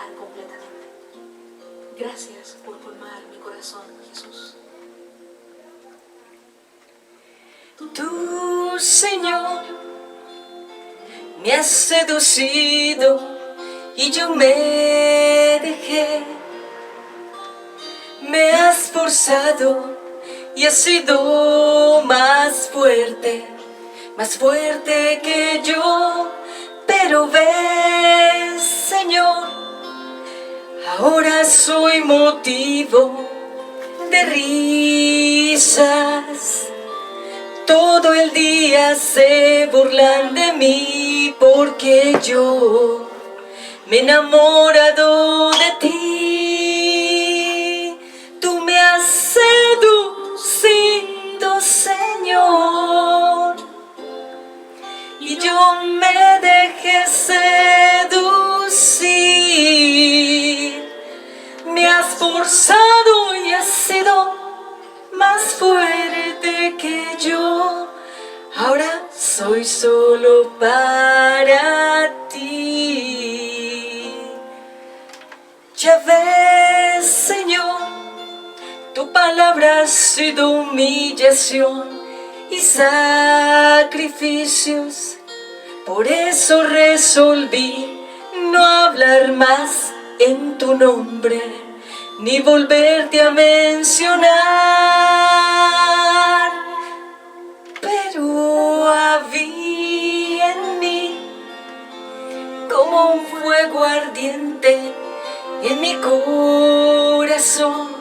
entregar completamente. Gracias por colmar mi corazón, Jesús. Tú, Señor, me has seducido y yo me dejé. Me has forzado y has sido más fuerte que yo. Pero ves, Señor, ahora soy motivo de risas. Todo el día se burlan de mí porque yo me he enamorado de ti. Tú me has seducido, Señor, y yo me dejé seducir. Me has forzado y has sido más fuerte que yo. Ahora soy solo para ti. Ya ves, Señor, tu palabra ha sido humillación y sacrificios. Por eso resolví no hablar más en tu nombre, ni volverte a mencionar. Pero había en mí como un fuego ardiente en mi corazón,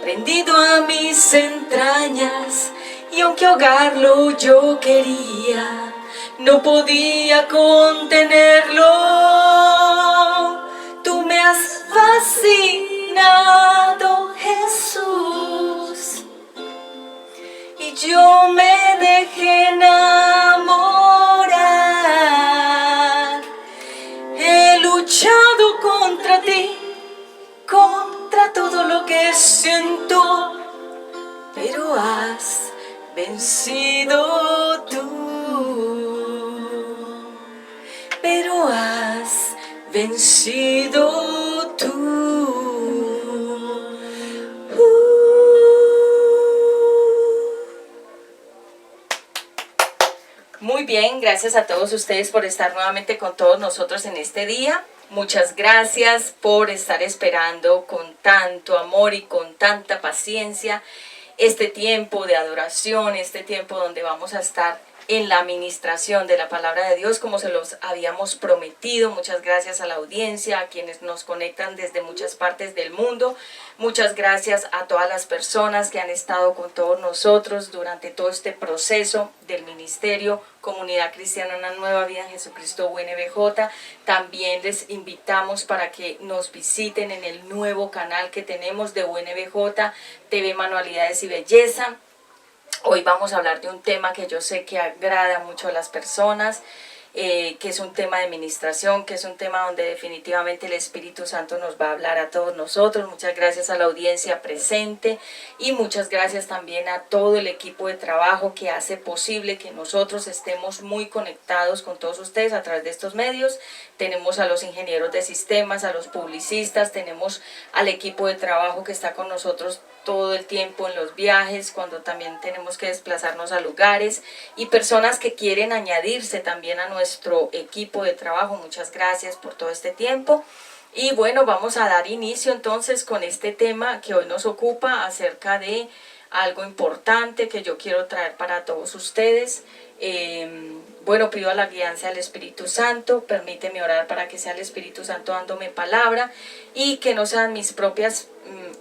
prendido a mis entrañas, y aunque ahogarlo yo quería, no podía contenerlo. Tú me has fascinado, Jesús, y yo me dejé enamorar. He luchado contra ti, contra todo lo que siento, pero has vencido tú. Pero has vencido tú. Muy bien, gracias a todos ustedes por estar nuevamente con todos nosotros en este día. Muchas gracias por estar esperando con tanto amor y con tanta paciencia este tiempo de adoración, este tiempo donde vamos a estar en la administración de la palabra de Dios como se los habíamos prometido. Muchas gracias a la audiencia, a quienes nos conectan desde muchas partes del mundo. Muchas gracias a todas las personas que han estado con todos nosotros durante todo este proceso del ministerio Comunidad Cristiana Una Nueva Vida en Jesucristo UNBJ. También les invitamos para que nos visiten en el nuevo canal que tenemos de UNBJ TV Manualidades y Belleza. Hoy vamos a hablar de un tema que yo sé que agrada mucho a las personas, que es un tema de administración, que es un tema donde definitivamente el Espíritu Santo nos va a hablar a todos nosotros. Muchas gracias a la audiencia presente y muchas gracias también a todo el equipo de trabajo que hace posible que nosotros estemos muy conectados con todos ustedes a través de estos medios. Tenemos a los ingenieros de sistemas, a los publicistas, tenemos al equipo de trabajo que está con nosotros todo el tiempo en los viajes, cuando también tenemos que desplazarnos a lugares, y personas que quieren añadirse también a nuestro equipo de trabajo. Muchas gracias por todo este tiempo. Y bueno, vamos a dar inicio entonces con este tema que hoy nos ocupa acerca de algo importante que yo quiero traer para todos ustedes. Bueno, pido a la guianza del Espíritu Santo, permíteme orar para que sea el Espíritu Santo dándome palabra y que no sean mis propias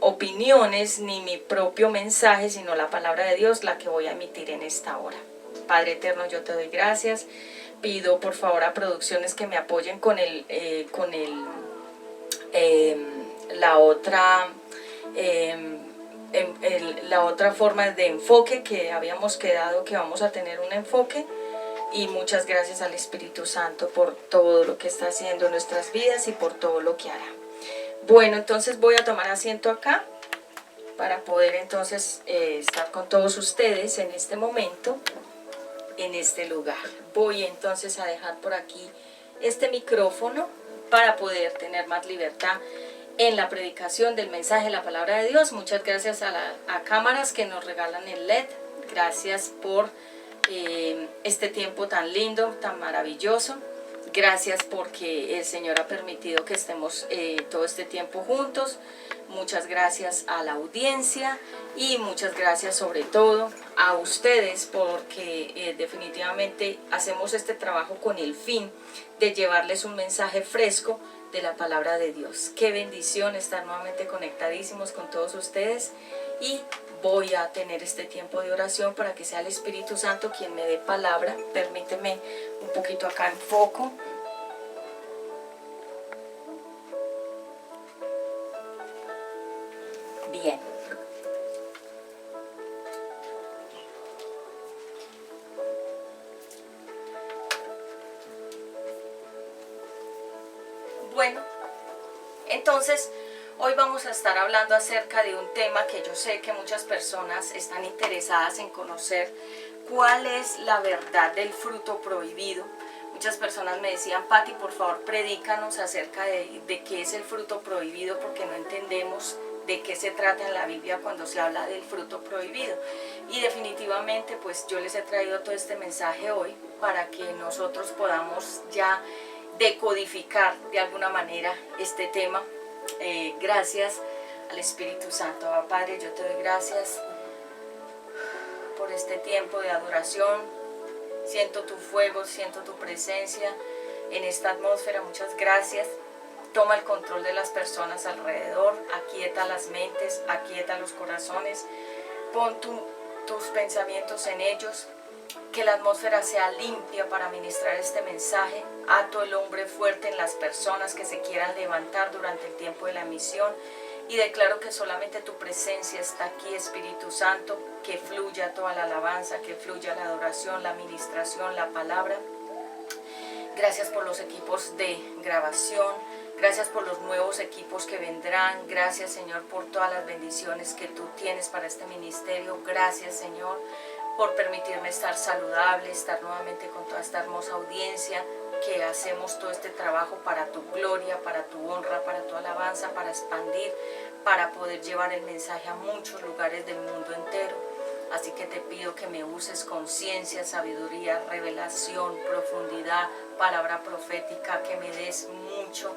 opiniones ni mi propio mensaje, sino la palabra de Dios la que voy a emitir en esta hora. Padre eterno, yo te doy gracias. Pido por favor a producciones que me apoyen con la otra forma de enfoque que habíamos quedado que vamos a tener un enfoque. Y muchas gracias al Espíritu Santo por todo lo que está haciendo en nuestras vidas y por todo lo que hará. Bueno, entonces voy a tomar asiento acá para poder entonces estar con todos ustedes en este momento, en este lugar. Voy entonces a dejar por aquí este micrófono para poder tener más libertad en la predicación del mensaje de la palabra de Dios. Muchas gracias a cámaras que nos regalan el LED. Gracias por este tiempo tan lindo, tan maravilloso. Gracias porque el Señor ha permitido que estemos todo este tiempo juntos. Muchas gracias a la audiencia y muchas gracias sobre todo a ustedes porque definitivamente hacemos este trabajo con el fin de llevarles un mensaje fresco de la palabra de Dios. Qué bendición estar nuevamente conectadísimos con todos ustedes y voy a tener este tiempo de oración para que sea el Espíritu Santo quien me dé palabra. Permíteme un poquito acá en foco. Bien. Bueno, entonces hoy vamos a estar hablando acerca de un tema que yo sé que muchas personas están interesadas en conocer. ¿Cuál es la verdad del fruto prohibido? Muchas personas me decían, Patti, por favor, predícanos acerca de qué es el fruto prohibido, porque no entendemos de qué se trata en la Biblia cuando se habla del fruto prohibido. Y definitivamente, pues yo les he traído todo este mensaje hoy para que nosotros podamos ya decodificar de alguna manera este tema. Gracias al Espíritu Santo. Padre, yo te doy gracias por este tiempo de adoración. Siento tu fuego, siento tu presencia en esta atmósfera. Muchas gracias. Toma el control de las personas alrededor, aquieta las mentes, aquieta los corazones, pon tus pensamientos en ellos, que la atmósfera sea limpia para ministrar este mensaje. Ato el hombre fuerte en las personas que se quieran levantar durante el tiempo de la misión y declaro que solamente tu presencia está aquí, Espíritu Santo, que fluya toda la alabanza, que fluya la adoración, la ministración, la palabra. Gracias por los equipos de grabación, gracias por los nuevos equipos que vendrán, gracias Señor por todas las bendiciones que tú tienes para este ministerio. Gracias Señor por permitirme estar saludable, estar nuevamente con toda esta hermosa audiencia, que hacemos todo este trabajo para tu gloria, para tu honra, para tu alabanza, para expandir, para poder llevar el mensaje a muchos lugares del mundo entero. Así que te pido que me uses con ciencia, sabiduría, revelación, profundidad, palabra profética, que me des mucho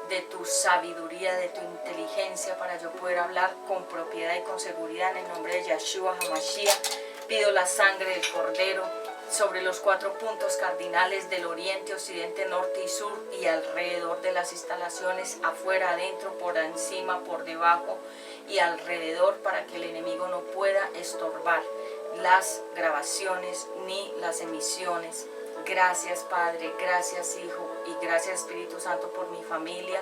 de tu sabiduría, de tu inteligencia para yo poder hablar con propiedad y con seguridad en el nombre de Yeshua HaMashiach. Pido la sangre del Cordero sobre los 4 puntos cardinales del oriente, occidente, norte y sur y alrededor de las instalaciones, afuera, adentro, por encima, por debajo y alrededor, para que el enemigo no pueda estorbar las grabaciones ni las emisiones. Gracias Padre, gracias Hijo y gracias Espíritu Santo por mi familia,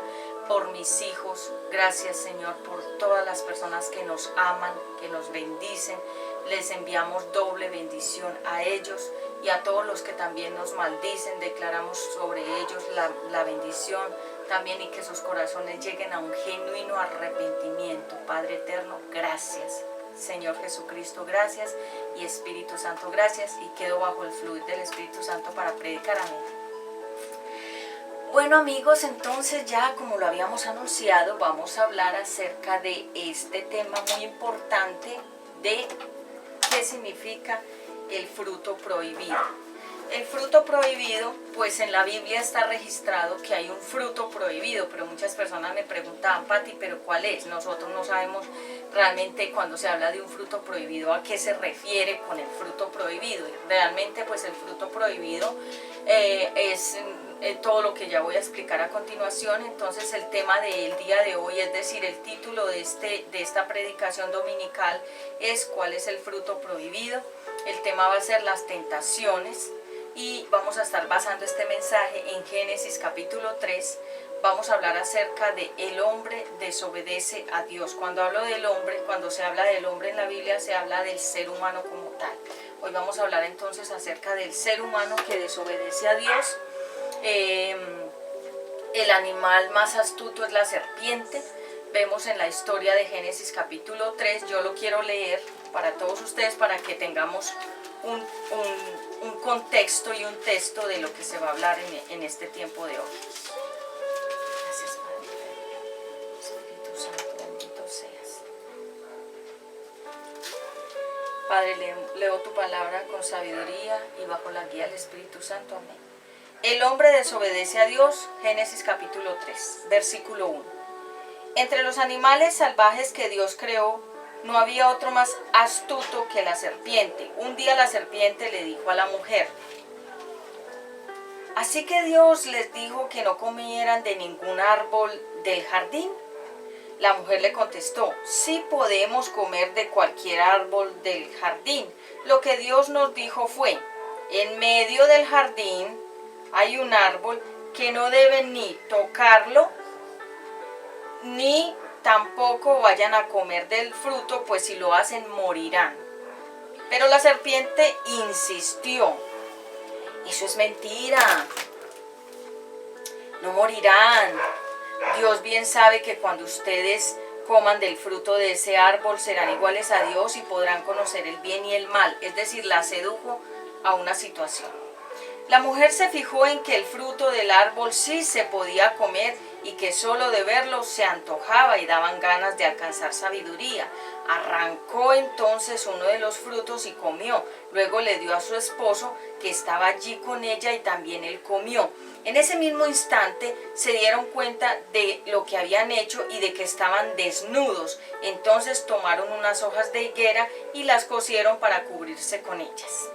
por mis hijos. Gracias Señor por todas las personas que nos aman, que nos bendicen. Les enviamos doble bendición a ellos y a todos los que también nos maldicen. Declaramos sobre ellos la bendición también y que sus corazones lleguen a un genuino arrepentimiento. Padre eterno, gracias. Señor Jesucristo, gracias, y Espíritu Santo, gracias, y quedo bajo el fluir del Espíritu Santo para predicar. Amén. Bueno amigos, entonces ya como lo habíamos anunciado, vamos a hablar acerca de este tema muy importante de qué significa el fruto prohibido. El fruto prohibido, pues en la Biblia está registrado que hay un fruto prohibido, pero muchas personas me preguntaban, Patti, ¿pero cuál es? Nosotros no sabemos realmente cuando se habla de un fruto prohibido a qué se refiere con el fruto prohibido. Realmente pues el fruto prohibido es todo lo que ya voy a explicar a continuación. Entonces el tema del día de hoy, es decir, el título de esta predicación dominical es ¿cuál es el fruto prohibido? El tema va a ser las tentaciones. Y vamos a estar basando este mensaje en Génesis capítulo 3. Vamos a hablar acerca de el hombre desobedece a Dios. Cuando hablo del hombre, cuando se habla del hombre en la Biblia, se habla del ser humano como tal. Hoy vamos a hablar entonces acerca del ser humano que desobedece a Dios. El animal más astuto es la serpiente. Vemos en la historia de Génesis capítulo 3. Yo lo quiero leer para todos ustedes para que tengamos un contexto y un texto de lo que se va a hablar en este tiempo de hoy. Padre, leo tu palabra con sabiduría y bajo la guía del Espíritu Santo. Amén. El hombre desobedece a Dios, Génesis capítulo 3, versículo 1. Entre los animales salvajes que Dios creó, no había otro más astuto que la serpiente. Un día la serpiente le dijo a la mujer: ¿así que Dios les dijo que no comieran de ningún árbol del jardín? La mujer le contestó: sí podemos comer de cualquier árbol del jardín. Lo que Dios nos dijo fue: en medio del jardín hay un árbol que no deben ni tocarlo, ni tampoco vayan a comer del fruto, pues si lo hacen morirán. Pero la serpiente insistió: eso es mentira, no morirán. Dios bien sabe que cuando ustedes coman del fruto de ese árbol serán iguales a Dios y podrán conocer el bien y el mal. Es decir, la sedujo a una situación. La mujer se fijó en que el fruto del árbol sí se podía comer y que solo de verlo se antojaba y daban ganas de alcanzar sabiduría. Arrancó entonces uno de los frutos y comió. Luego le dio a su esposo, que estaba allí con ella, y también él comió. En ese mismo instante se dieron cuenta de lo que habían hecho y de que estaban desnudos. Entonces tomaron unas hojas de higuera y las cosieron para cubrirse con ellas.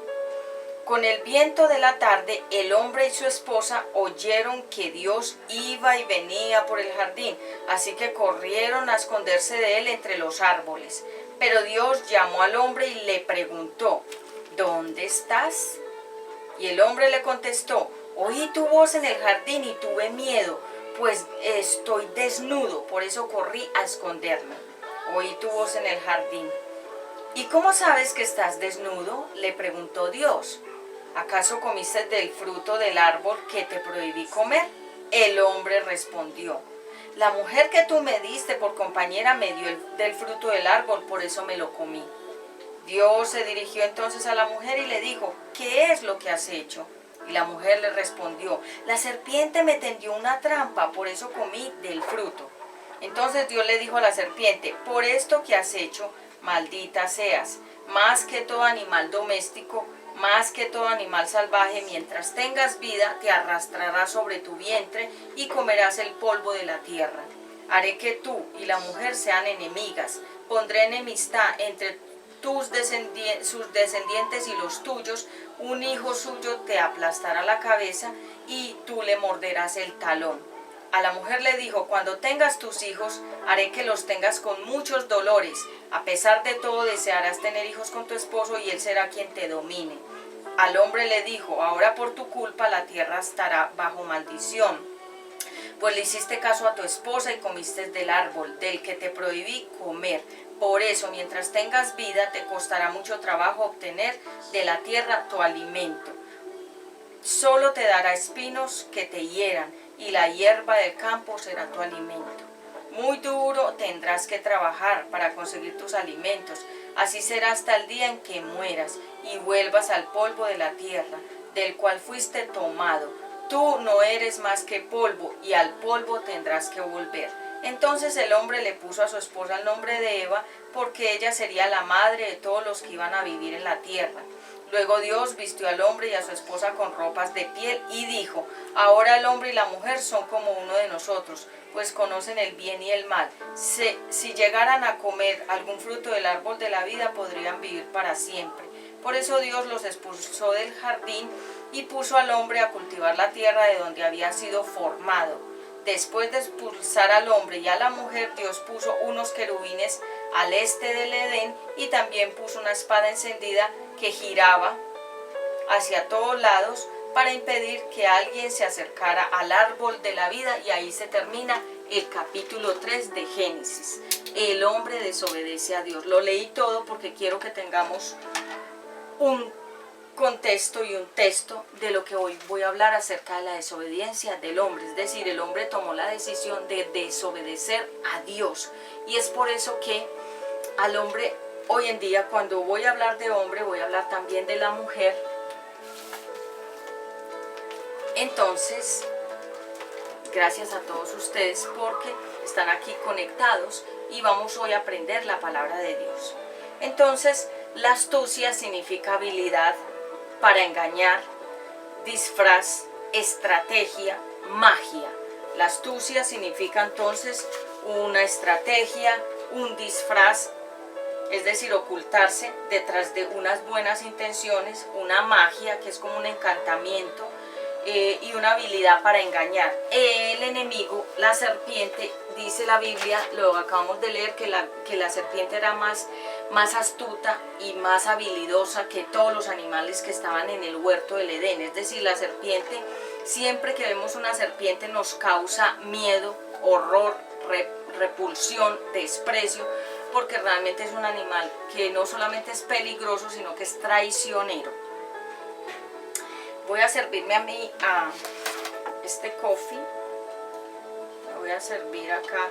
Con el viento de la tarde, el hombre y su esposa oyeron que Dios iba y venía por el jardín, así que corrieron a esconderse de él entre los árboles. Pero Dios llamó al hombre y le preguntó: ¿dónde estás? Y el hombre le contestó: oí tu voz en el jardín y tuve miedo, pues estoy desnudo, por eso corrí a esconderme. Oí tu voz en el jardín. ¿Y cómo sabes que estás desnudo?, le preguntó Dios. ¿Acaso comiste del fruto del árbol que te prohibí comer? El hombre respondió: la mujer que tú me diste por compañera me dio del fruto del árbol, por eso me lo comí. Dios se dirigió entonces a la mujer y le dijo: ¿qué es lo que has hecho? Y la mujer le respondió: la serpiente me tendió una trampa, por eso comí del fruto. Entonces Dios le dijo a la serpiente: por esto que has hecho, maldita seas, más que todo animal doméstico, más que todo animal salvaje, mientras tengas vida te arrastrarás sobre tu vientre y comerás el polvo de la tierra. Haré que tú y la mujer sean enemigas, pondré enemistad entre sus descendientes y los tuyos, un hijo suyo te aplastará la cabeza y tú le morderás el talón. A la mujer le dijo: cuando tengas tus hijos, haré que los tengas con muchos dolores. A pesar de todo, desearás tener hijos con tu esposo y él será quien te domine. Al hombre le dijo: ahora por tu culpa la tierra estará bajo maldición, pues le hiciste caso a tu esposa y comiste del árbol del que te prohibí comer. Por eso, mientras tengas vida, te costará mucho trabajo obtener de la tierra tu alimento. Solo te dará espinos que te hieran, y la hierba del campo será tu alimento. Muy duro tendrás que trabajar para conseguir tus alimentos. Así será hasta el día en que mueras y vuelvas al polvo de la tierra, del cual fuiste tomado. Tú no eres más que polvo, y al polvo tendrás que volver. Entonces el hombre le puso a su esposa el nombre de Eva, porque ella sería la madre de todos los que iban a vivir en la tierra. Luego Dios vistió al hombre y a su esposa con ropas de piel y dijo: ahora el hombre y la mujer son como uno de nosotros, pues conocen el bien y el mal. Si llegaran a comer algún fruto del árbol de la vida, podrían vivir para siempre. Por eso Dios los expulsó del jardín y puso al hombre a cultivar la tierra de donde había sido formado. Después de expulsar al hombre y a la mujer, Dios puso unos querubines al este del Edén y también puso una espada encendida que giraba hacia todos lados para impedir que alguien se acercara al árbol de la vida. Y ahí se termina el capítulo 3 de Génesis. El hombre desobedece a Dios. Lo leí todo porque quiero que tengamos un contexto y un texto de lo que hoy voy a hablar acerca de la desobediencia del hombre. Es decir, el hombre tomó la decisión de desobedecer a Dios. Y es por eso que al hombre, hoy en día, cuando voy a hablar de hombre, voy a hablar también de la mujer. Entonces, gracias a todos ustedes porque están aquí conectados y vamos hoy a aprender la palabra de Dios. Entonces, La astucia significa habilidad para engañar, disfraz, estrategia, magia. La astucia significa entonces una estrategia, un disfraz, es decir, ocultarse detrás de unas buenas intenciones, una magia que es como un encantamiento, y una habilidad para engañar. El enemigo, la serpiente, dice la Biblia, lo acabamos de leer, que la serpiente era más astuta y más habilidosa que todos los animales que estaban en el huerto del Edén. Es decir, la serpiente, siempre que vemos una serpiente nos causa miedo, horror, repulsión, desprecio, porque realmente es un animal que no solamente es peligroso, sino que es traicionero. Voy a servirme a mí este coffee. Lo voy a servir acá,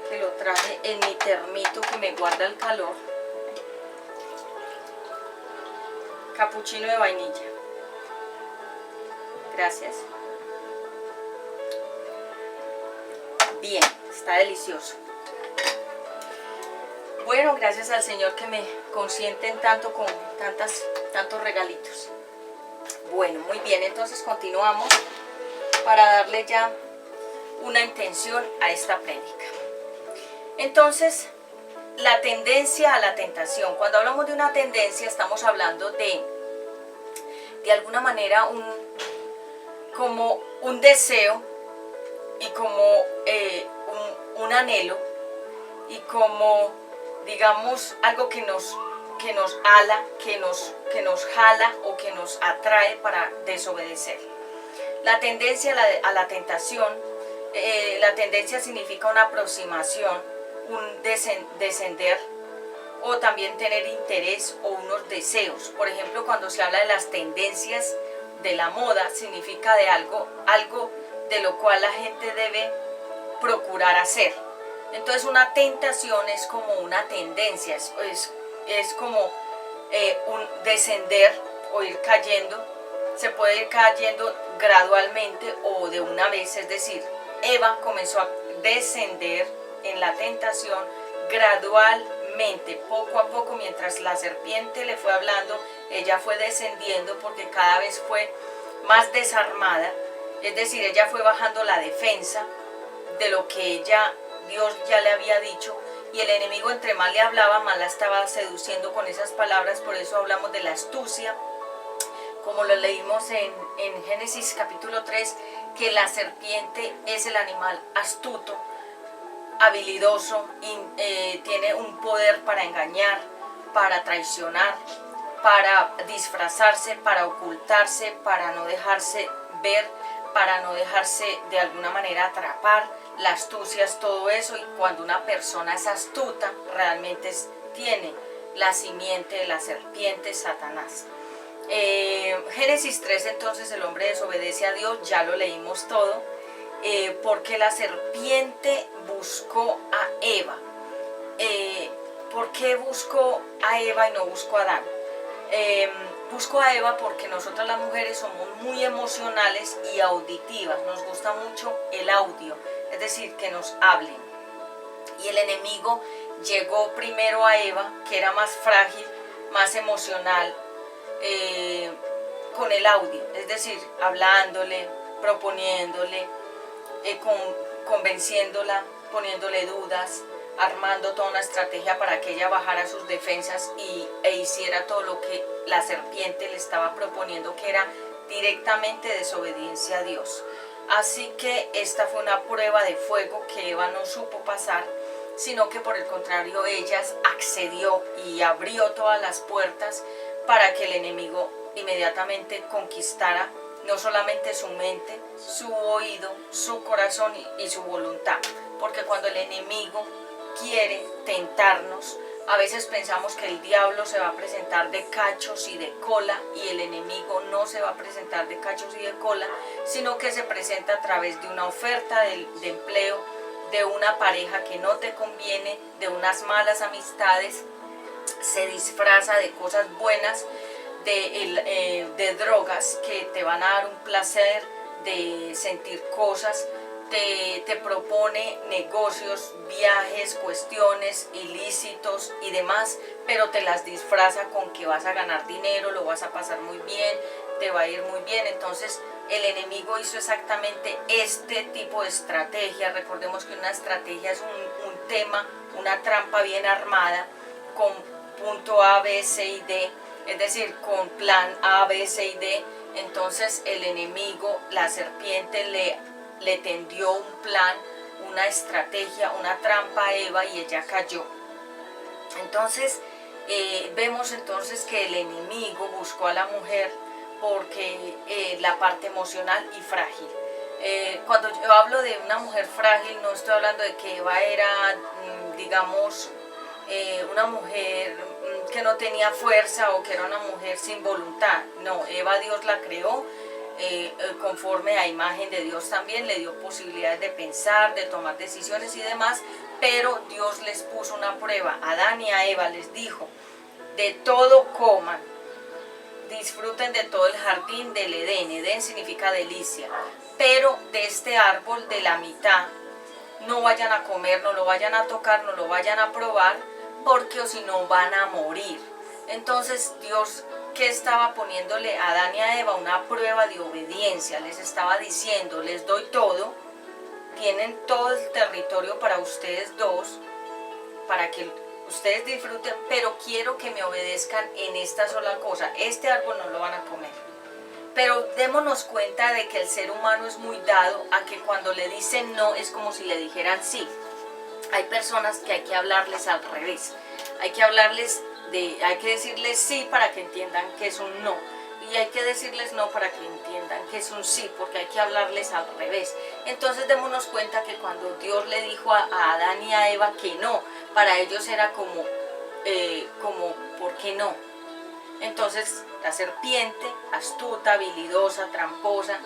que lo traje en mi termito que me guarda el calor. Capuchino de vainilla. Gracias. Bien, está delicioso. Bueno, gracias al Señor que me consienten tanto con tantos regalitos. Bueno, muy bien, entonces continuamos para darle ya una intención a esta prédica. Entonces, la tendencia a la tentación. Cuando hablamos de una tendencia, estamos hablando de alguna manera como un deseo y como un anhelo y como, digamos, algo que nos ala, que nos jala o que nos atrae para desobedecer. La tendencia a la tentación, la tendencia significa una aproximación, un descender, o también tener interés o unos deseos. Por ejemplo, cuando se habla de las tendencias de la moda, significa de algo de lo cual la gente debe procurar hacer. Entonces una tentación es como una tendencia, es como un descender o ir cayendo. Se puede ir cayendo gradualmente o de una vez, es decir, Eva comenzó a descender en la tentación gradualmente, poco a poco, mientras la serpiente le fue hablando, ella fue descendiendo porque cada vez fue más desarmada, es decir, ella fue bajando la defensa de lo que Dios ya le había dicho, y el enemigo entre más le hablaba, más la estaba seduciendo con esas palabras. Por eso hablamos de la astucia, como lo leímos en Génesis capítulo 3, que la serpiente es el animal astuto, habilidoso, tiene un poder para engañar, para traicionar, para disfrazarse, para ocultarse, para no dejarse ver, para no dejarse de alguna manera atrapar. La astucia es todo eso, y cuando una persona es astuta, realmente tiene la simiente de la serpiente, Satanás. Génesis 3, entonces el hombre desobedece a Dios, ya lo leímos todo, porque la serpiente buscó a Eva. ¿Por qué buscó a Eva y no buscó a Adán? Busco a Eva porque nosotras las mujeres somos muy emocionales y auditivas, nos gusta mucho el audio, es decir, que nos hablen. Y el enemigo llegó primero a Eva, que era más frágil, más emocional, con el audio, es decir, hablándole, proponiéndole, convenciéndola, poniéndole dudas, armando toda una estrategia para que ella bajara sus defensas e hiciera todo lo que la serpiente le estaba proponiendo, que era directamente desobediencia a Dios. Así que esta fue una prueba de fuego que Eva no supo pasar, sino que por el contrario ella accedió y abrió todas las puertas para que el enemigo inmediatamente conquistara no solamente su mente, su oído, su corazón y su voluntad. Porque cuando el enemigo quiere tentarnos, a veces pensamos que el diablo se va a presentar de cachos y de cola, y el enemigo no se va a presentar de cachos y de cola, sino que se presenta a través de una oferta de empleo, de una pareja que no te conviene, de unas malas amistades, se disfraza de cosas buenas, de drogas que te van a dar un placer, de sentir cosas, te propone negocios, viajes, cuestiones ilícitos y demás, pero te las disfraza con que vas a ganar dinero, lo vas a pasar muy bien, te va a ir muy bien. Entonces el enemigo hizo exactamente este tipo de estrategia. Recordemos que una estrategia es un tema, una trampa bien armada con punto A, B, C y D, es decir, con plan A, B, C y D. Entonces el enemigo, la serpiente, le tendió un plan, una estrategia, una trampa a Eva y ella cayó. Entonces vemos entonces que el enemigo buscó a la mujer porque la parte emocional y frágil. Cuando yo hablo de una mujer frágil, no estoy hablando de que Eva era, digamos, una mujer que no tenía fuerza o que era una mujer sin voluntad. No, Eva Dios la creó conforme a imagen de Dios también, le dio posibilidades de pensar, de tomar decisiones y demás, pero Dios les puso una prueba. A Adán y a Eva les dijo, de todo coman, disfruten de todo el jardín del Edén. Edén significa delicia, pero de este árbol de la mitad no vayan a comer, no lo vayan a tocar, no lo vayan a probar, porque o si no van a morir. Entonces Dios, que estaba poniéndole a Adán y a Eva una prueba de obediencia, les estaba diciendo, les doy todo, tienen todo el territorio para ustedes dos, para que ustedes disfruten, pero quiero que me obedezcan en esta sola cosa, este árbol no lo van a comer. Pero démonos cuenta de que el ser humano es muy dado a que cuando le dicen no es como si le dijeran sí. Hay personas que hay que hablarles al revés, hay que decirles sí para que entiendan que es un no, y hay que decirles no para que entiendan que es un sí, porque hay que hablarles al revés. Entonces démonos cuenta que cuando Dios le dijo a Adán y a Eva que no, para ellos era como ¿por qué no? Entonces la serpiente, astuta, habilidosa, tramposa,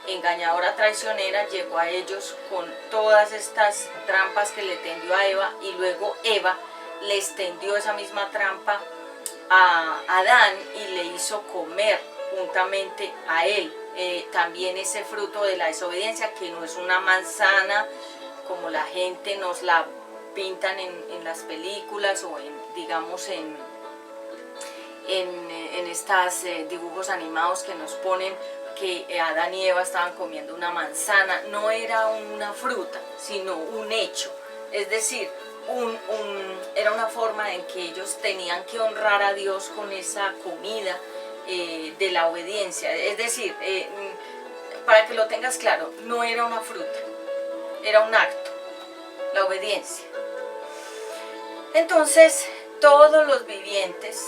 engañadora, traicionera, llegó a ellos con todas estas trampas que le tendió a Eva, y luego Eva les tendió esa misma trampa a Adán y le hizo comer juntamente a él también ese fruto de la desobediencia, que no es una manzana como la gente nos la pintan en las películas o digamos en estos dibujos animados que nos ponen que Adán y Eva estaban comiendo una manzana. No era una fruta, sino un hecho, es decir, era una forma en que ellos tenían que honrar a Dios con esa comida de la obediencia. Es decir, para que lo tengas claro, no era una fruta, era un acto, la obediencia. Entonces, todos los vivientes,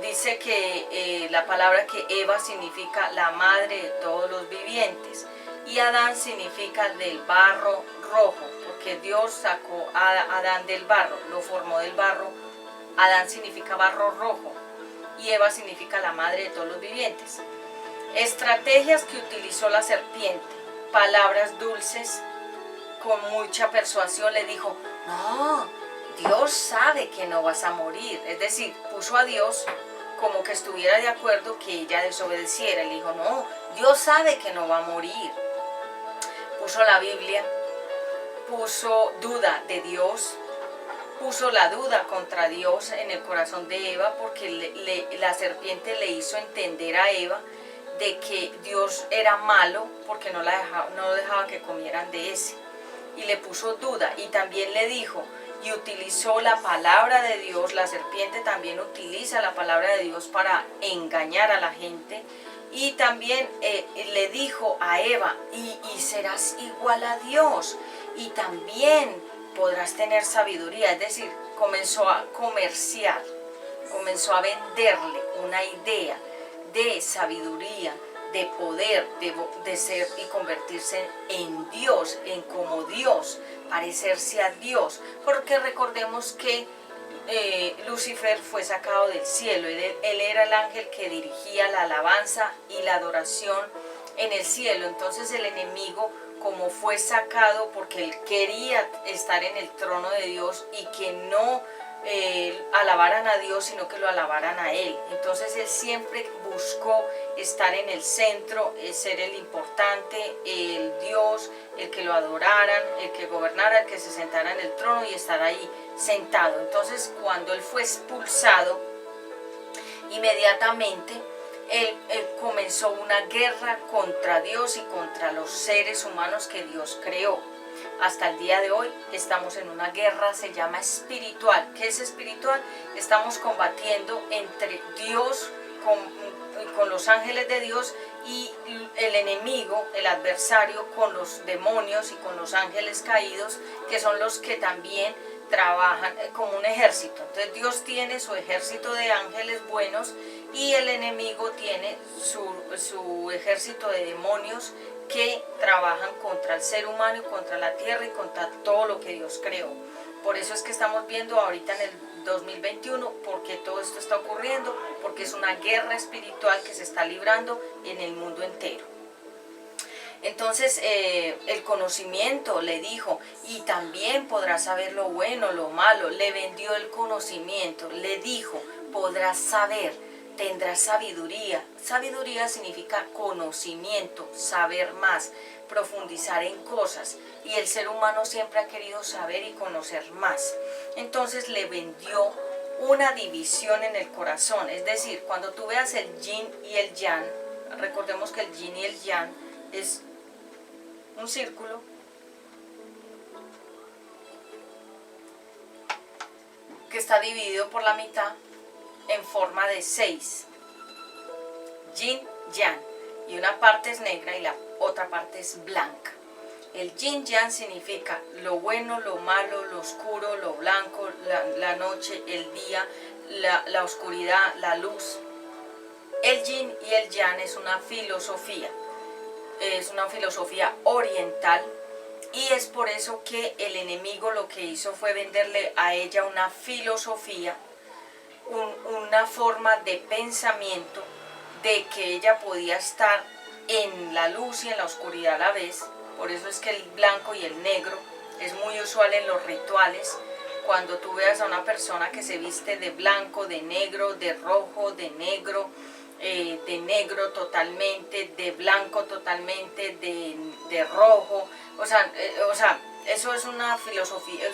dice que la palabra que Eva significa la madre de todos los vivientes, y Adán significa del barro rojo, porque Dios sacó a Adán del barro, lo formó del barro. Adán significa barro rojo y Eva significa la madre de todos los vivientes. Estrategias que utilizó la serpiente, palabras dulces, con mucha persuasión le dijo, no, Dios sabe que no vas a morir. Es decir, puso a Dios como que estuviera de acuerdo que ella desobedeciera. Le dijo, no, Dios sabe que no va a morir. Puso la Biblia, puso duda de Dios, puso la duda contra Dios en el corazón de Eva, porque la serpiente le hizo entender a Eva de que Dios era malo porque no dejaba que comieran de ese, y le puso duda. Y también le dijo, y utilizó la palabra de Dios, la serpiente también utiliza la palabra de Dios para engañar a la gente. Y también le dijo a Eva, y serás igual a Dios, y también podrás tener sabiduría. Es decir, comenzó a comerciar, comenzó a venderle una idea de sabiduría, de poder, de ser y convertirse en Dios, en como Dios, parecerse a Dios. Porque recordemos que Lucifer fue sacado del cielo, él era el ángel que dirigía la alabanza y la adoración en el cielo. Entonces el enemigo, como fue sacado porque él quería estar en el trono de Dios y que no alabaran a Dios, sino que lo alabaran a Él. Entonces él siempre buscó estar en el centro, ser el importante, el Dios, el que lo adoraran, el que gobernara, el que se sentara en el trono y estar ahí sentado. Entonces cuando él fue expulsado, inmediatamente él comenzó una guerra contra Dios y contra los seres humanos que Dios creó. Hasta el día de hoy estamos en una guerra, se llama espiritual. ¿Qué es espiritual? Estamos combatiendo entre Dios con los ángeles de Dios y el enemigo, el adversario, con los demonios y con los ángeles caídos, que son los que también trabajan como un ejército. Entonces Dios tiene su ejército de ángeles buenos y el enemigo tiene su ejército de demonios que trabajan contra el ser humano y contra la tierra y contra todo lo que Dios creó. Por eso es que estamos viendo ahorita en el 2021 por qué todo esto está ocurriendo, porque es una guerra espiritual que se está librando en el mundo entero. Entonces el conocimiento, le dijo, y también podrás saber lo bueno, lo malo. Le vendió el conocimiento, le dijo, podrás saber, tendrás sabiduría. Sabiduría significa conocimiento, saber más, profundizar en cosas. Y el ser humano siempre ha querido saber y conocer más. Entonces le vendió una división en el corazón. Es decir, cuando tú veas el yin y el yang, recordemos que el yin y el yang es un círculo que está dividido por la mitad en forma de 6. Yin, yang. Y una parte es negra y la otra parte es blanca. El yin yang significa lo bueno, lo malo, lo oscuro, lo blanco, la noche, el día, la oscuridad, la luz. El yin y el yang es una filosofía oriental, y es por eso que el enemigo lo que hizo fue venderle a ella una filosofía, una forma de pensamiento de que ella podía estar en la luz y en la oscuridad a la vez. Por eso es que el blanco y el negro es muy usual en los rituales. Cuando tú veas a una persona que se viste de blanco, de negro, de rojo, de negro totalmente, de blanco totalmente, de rojo, o sea, eso es una filosofía,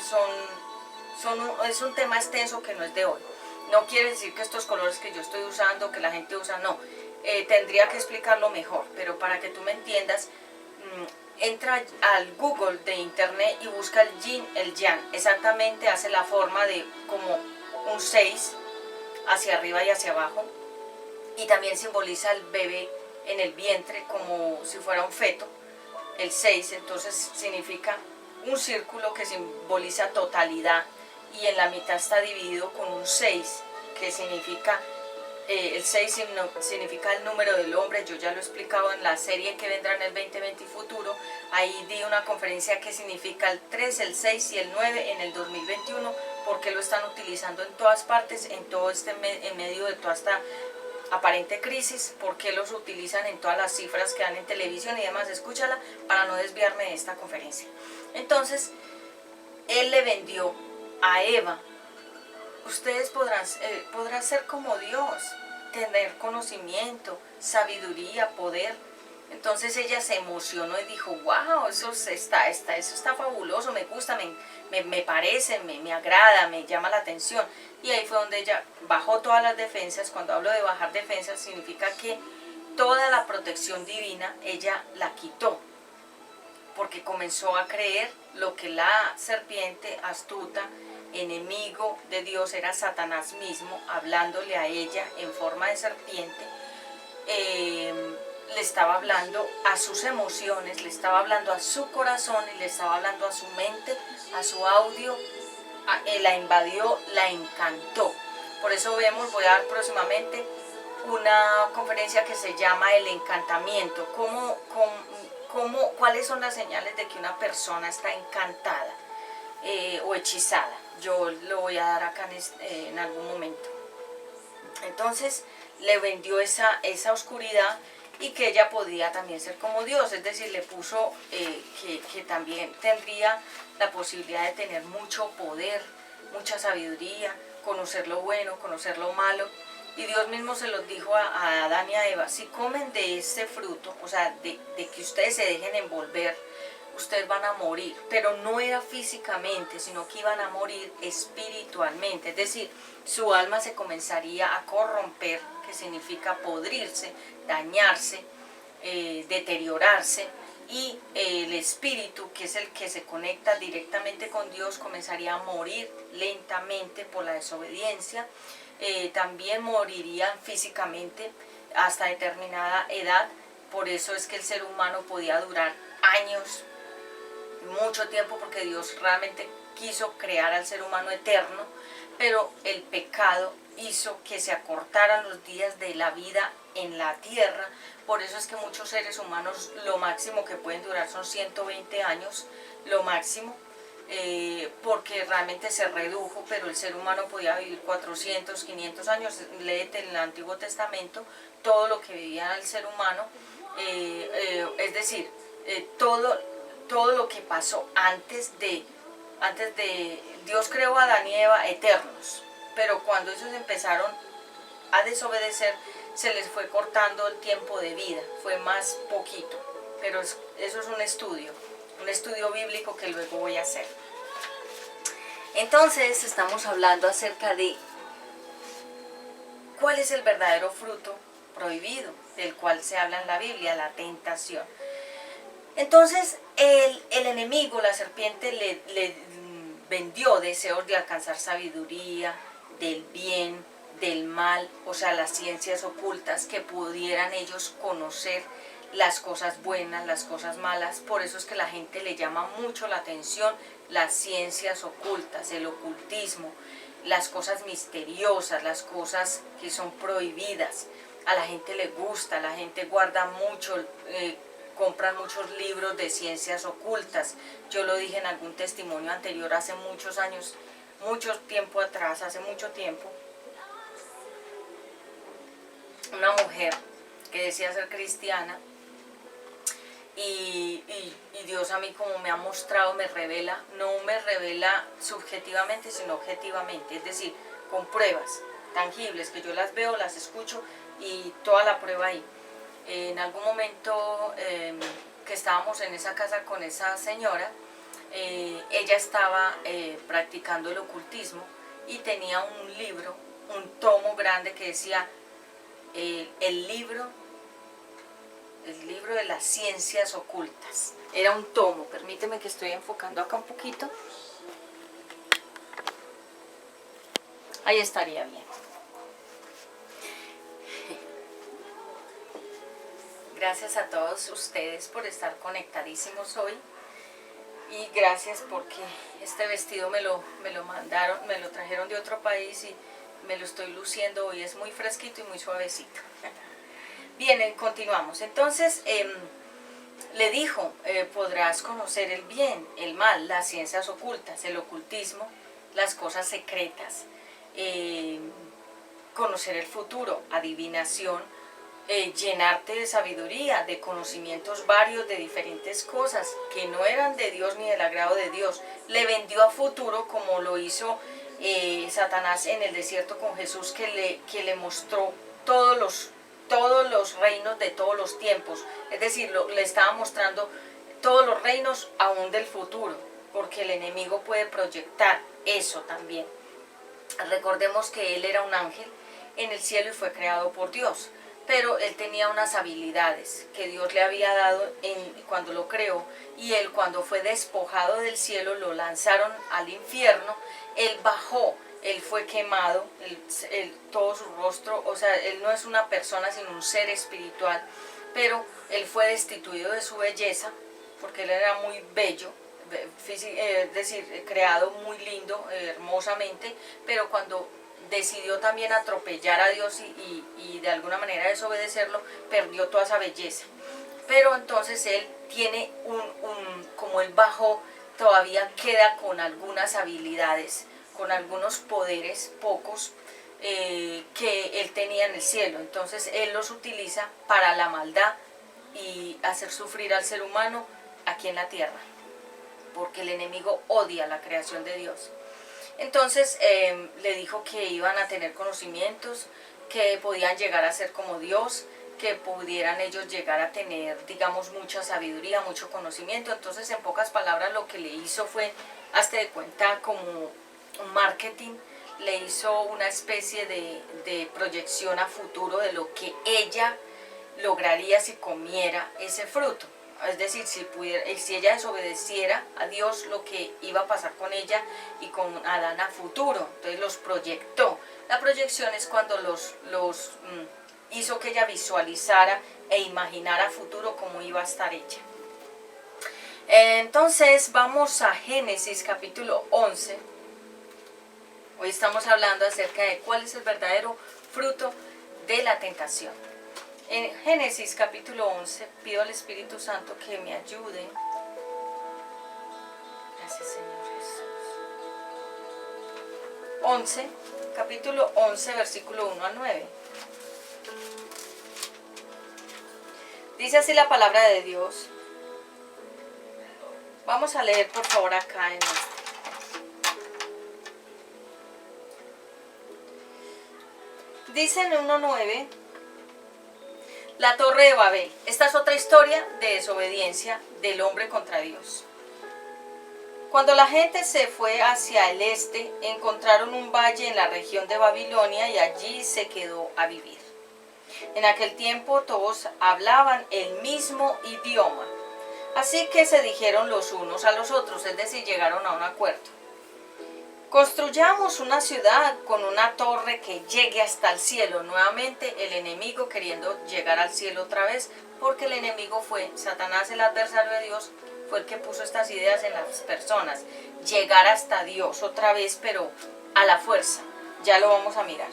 es un tema extenso que no es de hoy. No quiere decir que estos colores que yo estoy usando, que la gente usa, no. Tendría que explicarlo mejor, pero para que tú me entiendas, entra al Google de internet y busca el yin, el yang. Exactamente hace la forma de como un 6 hacia arriba y hacia abajo. Y también simboliza al bebé en el vientre como si fuera un feto. El 6 entonces significa un círculo que simboliza totalidad, y en la mitad está dividido con un 6 que significa, el 6 significa el número del hombre. Yo ya lo he explicado en la serie que vendrá en el 2020 y futuro. Ahí di una conferencia que significa el 3, el 6 y el 9 en el 2021, porque lo están utilizando en todas partes, en medio de toda esta aparente crisis, porque los utilizan en todas las cifras que dan en televisión y demás. Escúchala para no desviarme de esta conferencia. Entonces él le vendió a Eva: ustedes podrán ser como Dios, tener conocimiento, sabiduría, poder. Entonces ella se emocionó y dijo: wow, eso está fabuloso, me gusta, me parece, me agrada, me llama la atención. Y ahí fue donde ella bajó todas las defensas. Cuando hablo de bajar defensas, significa que toda la protección divina ella la quitó, porque comenzó a creer lo que la serpiente astuta, enemigo de Dios, era Satanás mismo, hablándole a ella en forma de serpiente. Le estaba hablando a sus emociones, le estaba hablando a su corazón y le estaba hablando a su mente, a su audio. La invadió, la encantó. Por eso voy a dar próximamente una conferencia que se llama El Encantamiento. ¿Cuáles son las señales de que una persona está encantada o hechizada? Yo lo voy a dar acá en algún momento. Entonces le vendió esa oscuridad, y que ella podía también ser como Dios, es decir, le puso que también tendría la posibilidad de tener mucho poder, mucha sabiduría, conocer lo bueno, conocer lo malo. Y Dios mismo se los dijo a Adán y a Eva, si comen de este fruto, o sea, de que ustedes se dejen envolver, ustedes van a morir. Pero no era físicamente, sino que iban a morir espiritualmente. Es decir, su alma se comenzaría a corromper, que significa podrirse, dañarse, deteriorarse. Y el espíritu, que es el que se conecta directamente con Dios, comenzaría a morir lentamente por la desobediencia. También morirían físicamente hasta determinada edad. Por eso es que el ser humano podía durar años, mucho tiempo, porque Dios realmente quiso crear al ser humano eterno, pero el pecado hizo que se acortaran los días de la vida en la tierra. Por eso es que muchos seres humanos lo máximo que pueden durar son 120 años, lo máximo, porque realmente se redujo, pero el ser humano podía vivir 400, 500 años. Léete en el Antiguo Testamento todo lo que vivía el ser humano, es decir, todo lo que pasó antes de Dios creó a Adán y Eva eternos, pero cuando ellos empezaron a desobedecer, se les fue cortando el tiempo de vida, fue más poquito, pero eso es un estudio bíblico que luego voy a hacer. Entonces estamos hablando acerca de cuál es el verdadero fruto prohibido, del cual se habla en la Biblia, la tentación. Entonces el enemigo, la serpiente, le vendió deseos de alcanzar sabiduría, del bien, del mal, o sea, las ciencias ocultas, que pudieran ellos conocer las cosas buenas, las cosas malas. Por eso es que la gente le llama mucho la atención las ciencias ocultas, el ocultismo, las cosas misteriosas, las cosas que son prohibidas. A la gente le gusta, la gente guarda mucho, compran muchos libros de ciencias ocultas. Yo lo dije en algún testimonio anterior hace muchos años, mucho tiempo atrás, hace mucho tiempo. Una mujer que decía ser cristiana, y Dios a mí, como me ha mostrado, me revela, no me revela subjetivamente, sino objetivamente, es decir, con pruebas tangibles, que yo las veo, las escucho y toda la prueba ahí. En algún momento que estábamos en esa casa con esa señora, ella estaba practicando el ocultismo y tenía un libro, un tomo grande que decía el libro de las ciencias ocultas. Era un tomo, permíteme que estoy enfocando acá un poquito. Ahí estaría bien. Gracias a todos ustedes por estar conectadísimos hoy. Y gracias porque este vestido me lo mandaron, me lo trajeron de otro país y me lo estoy luciendo hoy. Es muy fresquito y muy suavecito. Bien, continuamos. Entonces, le dijo, podrás conocer el bien, el mal, las ciencias ocultas, el ocultismo, las cosas secretas, conocer el futuro, adivinación, llenarte de sabiduría, de conocimientos varios de diferentes cosas que no eran de Dios ni del agrado de Dios. Le vendió a futuro, como lo hizo Satanás en el desierto con Jesús, que le mostró todos los reinos de todos los tiempos. Es decir, le estaba mostrando todos los reinos aún del futuro, porque el enemigo puede proyectar eso también. Recordemos que él era un ángel en el cielo y fue creado por Dios, pero él tenía unas habilidades que Dios le había dado cuando lo creó, y él, cuando fue despojado del cielo, lo lanzaron al infierno. Él bajó, él fue quemado, todo su rostro, o sea, él no es una persona sino un ser espiritual, pero él fue destituido de su belleza, porque él era muy bello, es decir, creado muy lindo, hermosamente, pero cuando decidió también atropellar a Dios y de alguna manera desobedecerlo, perdió toda esa belleza. Pero entonces él tiene como él bajó, todavía queda con algunas habilidades, con algunos poderes, pocos, que él tenía en el cielo. Entonces él los utiliza para la maldad y hacer sufrir al ser humano aquí en la tierra, porque el enemigo odia la creación de Dios. Entonces le dijo que iban a tener conocimientos, que podían llegar a ser como Dios, que pudieran ellos llegar a tener, digamos, mucha sabiduría, mucho conocimiento. Entonces, en pocas palabras, lo que le hizo fue, hazte de cuenta, como un marketing, le hizo una especie de proyección a futuro de lo que ella lograría si comiera ese fruto. Es decir, si ella desobedeciera a Dios, lo que iba a pasar con ella y con Adán a futuro. Entonces los proyectó. La proyección es cuando hizo que ella visualizara e imaginara a futuro cómo iba a estar ella. Entonces vamos a Génesis capítulo 11. Hoy estamos hablando acerca de cuál es el verdadero fruto de la tentación. En Génesis capítulo 11, pido al Espíritu Santo que me ayude. Gracias, Señor Jesús. Capítulo 11, versículo 1 a 9. Dice así la palabra de Dios. Vamos a leer por favor acá en este. Dice en 1:9, la torre de Babel. Esta es otra historia de desobediencia del hombre contra Dios. Cuando la gente se fue hacia el este, encontraron un valle en la región de Babilonia y allí se quedó a vivir. En aquel tiempo todos hablaban el mismo idioma, así que se dijeron los unos a los otros, es decir, llegaron a un acuerdo. Construyamos una ciudad con una torre que llegue hasta el cielo. Nuevamente el enemigo queriendo llegar al cielo otra vez, porque el enemigo fue Satanás, el adversario de Dios, fue el que puso estas ideas en las personas. Llegar hasta Dios otra vez, pero a la fuerza. Ya lo vamos a mirar.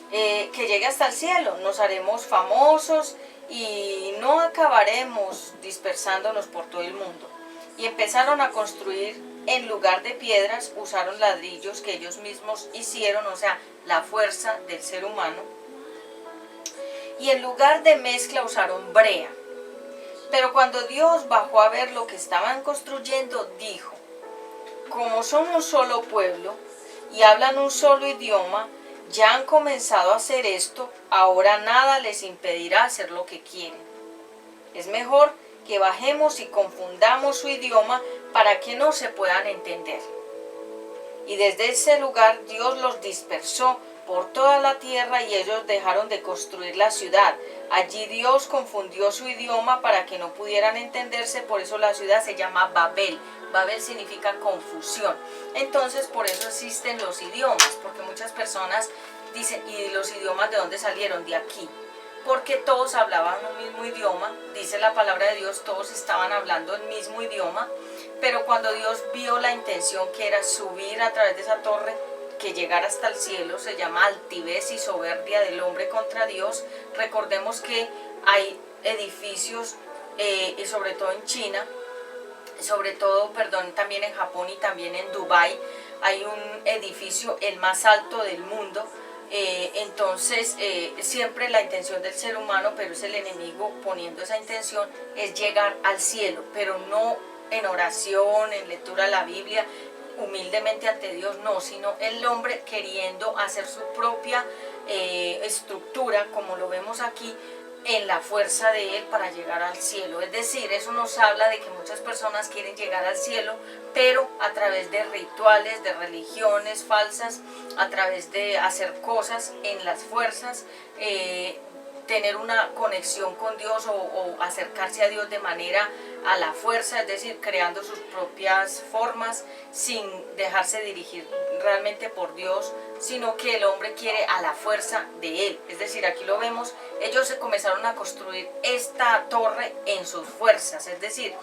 Que llegue hasta el cielo, nos haremos famosos y no acabaremos dispersándonos por todo el mundo. Y empezaron a construir. En lugar de piedras, usaron ladrillos que ellos mismos hicieron, o sea, la fuerza del ser humano. Y en lugar de mezcla, usaron brea. Pero cuando Dios bajó a ver lo que estaban construyendo, dijo: como son un solo pueblo y hablan un solo idioma, ya han comenzado a hacer esto, ahora nada les impedirá hacer lo que quieren. Es mejor que bajemos y confundamos su idioma para que no se puedan entender. Y desde ese lugar Dios los dispersó por toda la tierra y ellos dejaron de construir la ciudad. Allí Dios confundió su idioma para que no pudieran entenderse, por eso la ciudad se llama Babel. Babel significa confusión. Entonces por eso existen los idiomas, porque muchas personas dicen, ¿y los idiomas de dónde salieron? De aquí. Porque todos hablaban un mismo idioma, dice la palabra de Dios, todos estaban hablando el mismo idioma, pero cuando Dios vio la intención que era subir a través de esa torre, que llegara hasta el cielo, se llama altivez y soberbia del hombre contra Dios. Recordemos que hay edificios, y sobre todo en China, también en Japón y también en Dubái, hay un edificio, el más alto del mundo. Entonces siempre la intención del ser humano, pero es el enemigo poniendo esa intención, es llegar al cielo, pero no en oración, en lectura de la Biblia, humildemente ante Dios, no, sino el hombre queriendo hacer su propia estructura, como lo vemos aquí, en la fuerza de él para llegar al cielo. Es decir, eso nos habla de que muchas personas quieren llegar al cielo, pero a través de rituales, de religiones falsas, a través de hacer cosas en las fuerzas, tener una conexión con Dios o acercarse a Dios de manera a la fuerza, es decir, creando sus propias formas sin dejarse dirigir realmente por Dios, sino que el hombre quiere a la fuerza de él. Es decir, aquí lo vemos, ellos se comenzaron a construir esta torre en sus fuerzas, es decir,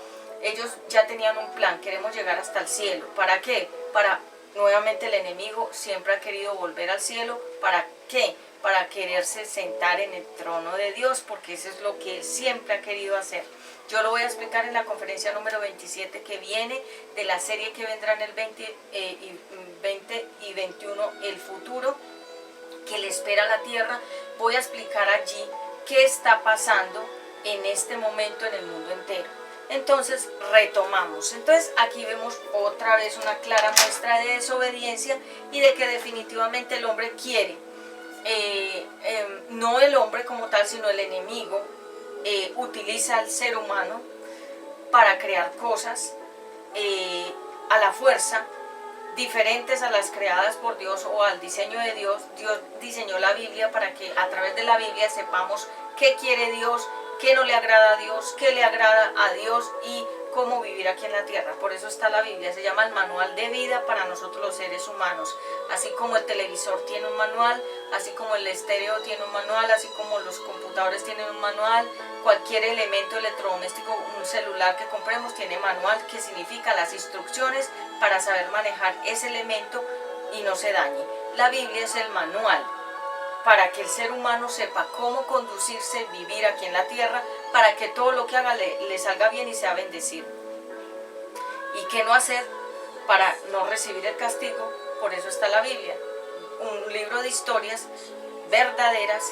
ellos ya tenían un plan, queremos llegar hasta el cielo. ¿Para qué? Para, nuevamente el enemigo siempre ha querido volver al cielo. ¿Para qué? Para quererse sentar en el trono de Dios, porque eso es lo que él siempre ha querido hacer. Yo lo voy a explicar en la conferencia número 27 que viene de la serie que vendrá en el 20 y 21, el futuro que le espera a la tierra. Voy a explicar allí qué está pasando en este momento en el mundo entero. Entonces retomamos. Entonces aquí vemos otra vez una clara muestra de desobediencia y de que definitivamente el hombre quiere, no el hombre como tal, sino el enemigo, utiliza al ser humano para crear cosas a la fuerza, diferentes a las creadas por Dios o al diseño de Dios. Dios diseñó la Biblia para que a través de la Biblia sepamos qué quiere Dios, qué no le agrada a Dios, qué le agrada a Dios y cómo vivir aquí en la tierra. Por eso está la Biblia, se llama el manual de vida para nosotros los seres humanos. Así como el televisor tiene un manual, así como el estéreo tiene un manual, así como los computadores tienen un manual, cualquier elemento electrodoméstico, un celular que compremos tiene manual, que significa las instrucciones para saber manejar ese elemento y no se dañe. La Biblia es el manual para que el ser humano sepa cómo conducirse, vivir aquí en la tierra, para que todo lo que haga le salga bien y sea bendecido. Y qué no hacer para no recibir el castigo. Por eso está la Biblia, un libro de historias verdaderas,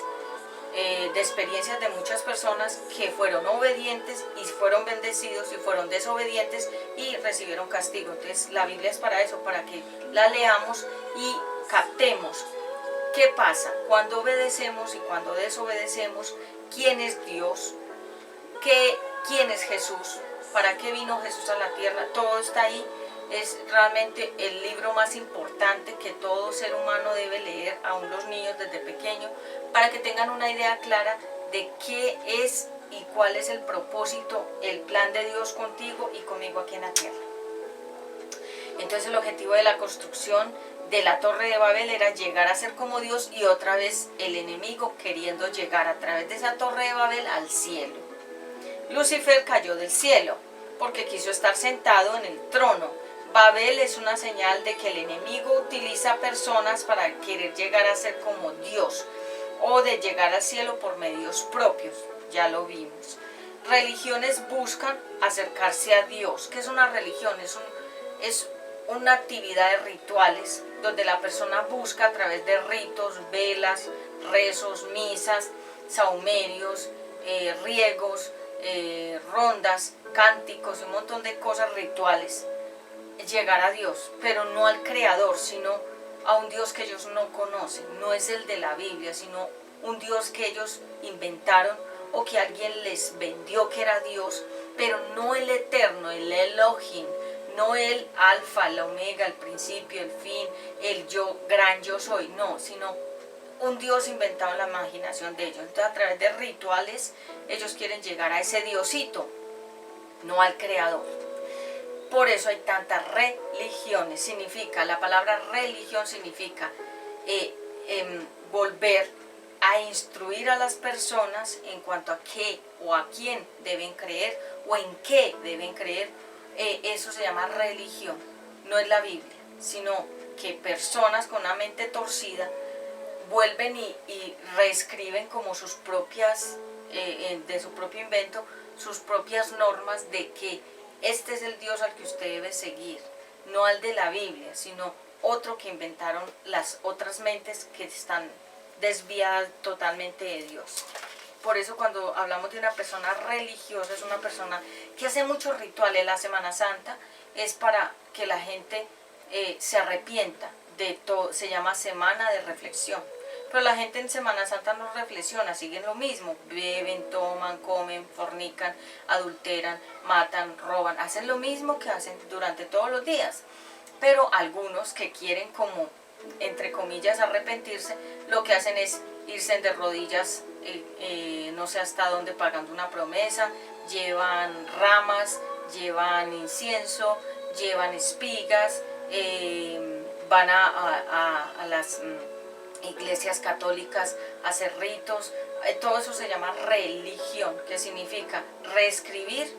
de experiencias de muchas personas que fueron obedientes y fueron bendecidos, y fueron desobedientes y recibieron castigo. Entonces la Biblia es para eso, para que la leamos y captemos qué pasa cuando obedecemos y cuando desobedecemos, quién es Dios, quién es Jesús, para qué vino Jesús a la tierra. Todo está ahí. Es realmente el libro más importante que todo ser humano debe leer, aún los niños desde pequeño, para que tengan una idea clara de qué es y cuál es el propósito, el plan de Dios contigo y conmigo aquí en la tierra. Entonces el objetivo de la construcción de la Torre de Babel era llegar a ser como Dios, y otra vez el enemigo queriendo llegar a través de esa Torre de Babel al cielo. Lucifer cayó del cielo porque quiso estar sentado en el trono. Babel es una señal de que el enemigo utiliza personas para querer llegar a ser como Dios, o de llegar al cielo por medios propios. Ya lo vimos. Religiones buscan acercarse a Dios. ¿Qué es una religión? Es una actividad de rituales donde la persona busca a través de ritos, velas, rezos, misas, sahumerios, riegos, rondas, cánticos, un montón de cosas rituales, llegar a Dios, pero no al Creador, sino a un Dios que ellos no conocen. No es el de la Biblia, sino un Dios que ellos inventaron o que alguien les vendió que era Dios, pero no el eterno, el Elohim, no el alfa, el omega, el principio, el fin, el yo, gran yo soy, no, sino un Dios inventado en la imaginación de ellos. Entonces a través de rituales ellos quieren llegar a ese Diosito, no al Creador. Por eso hay tantas religiones. La palabra religión significa volver a instruir a las personas en cuanto a qué o a quién deben creer o en qué deben creer. Eso se llama religión. No es la Biblia, sino que personas con una mente torcida vuelven y reescriben como sus propias, de su propio invento, sus propias normas de que este es el Dios al que usted debe seguir, no al de la Biblia, sino otro que inventaron las otras mentes que están desviadas totalmente de Dios. Por eso cuando hablamos de una persona religiosa, es una persona que hace muchos rituales. La Semana Santa es para que la gente se arrepienta de todo, se llama semana de reflexión. Pero la gente en Semana Santa no reflexiona, siguen lo mismo, beben, toman, comen, fornican, adulteran, matan, roban, hacen lo mismo que hacen durante todos los días. Pero algunos que quieren como, entre comillas, arrepentirse, lo que hacen es irse de rodillas, no sé hasta dónde, pagando una promesa, llevan ramas, llevan incienso, llevan espigas, van a las iglesias católicas a hacer ritos. Todo eso se llama religión, que significa reescribir